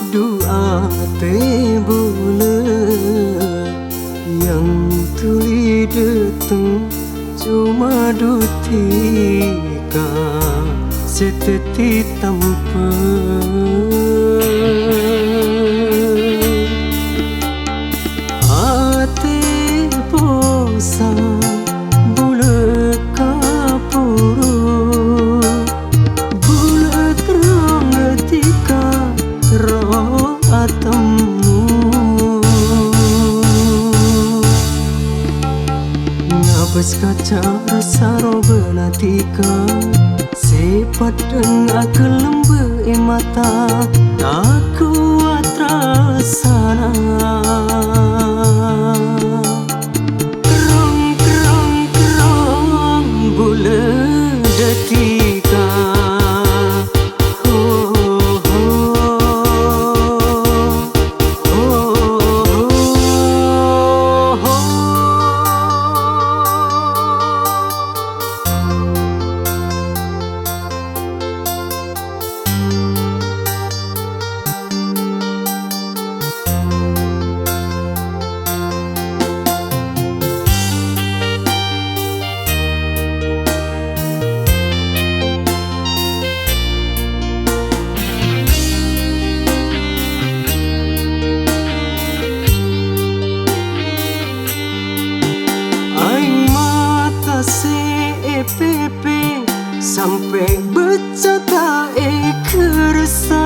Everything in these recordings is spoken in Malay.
Doa bulan yang tuli datang cuma dutika seteti tanpa hati bosan bula kapuru bula kerang etika roh atamu ngabas kaca rasa roh benatika sepat dengan kelembe mata aku atrasana kerong bula detika pepe sampai bercata kerasa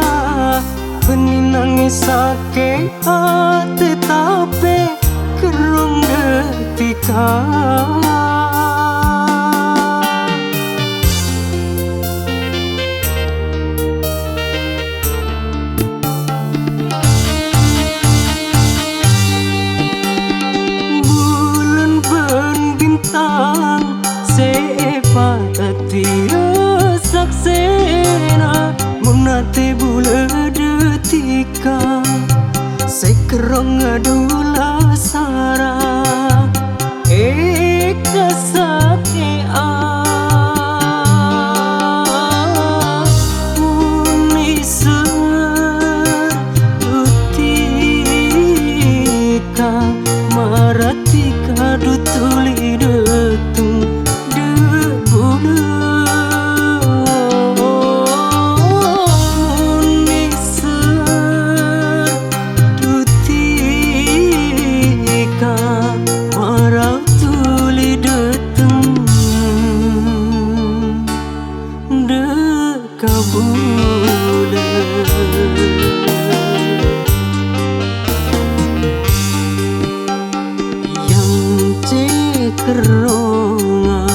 benih nangis sakit hati tapi kerong detika bulan berbintang sepat tira saksena munate bula detika sekerong adula sara kasake uniser dutika maratika dutuli detung yang cekeronga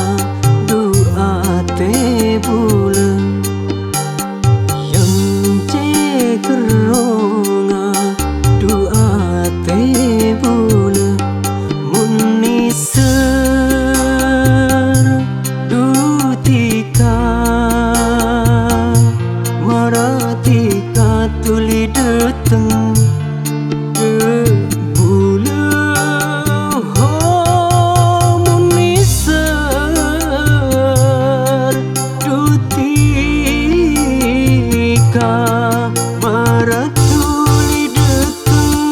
doa te bulan yang cekeronga doa te bulan muniser dutika maratika tuli datang maratuli datang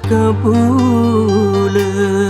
dekabula.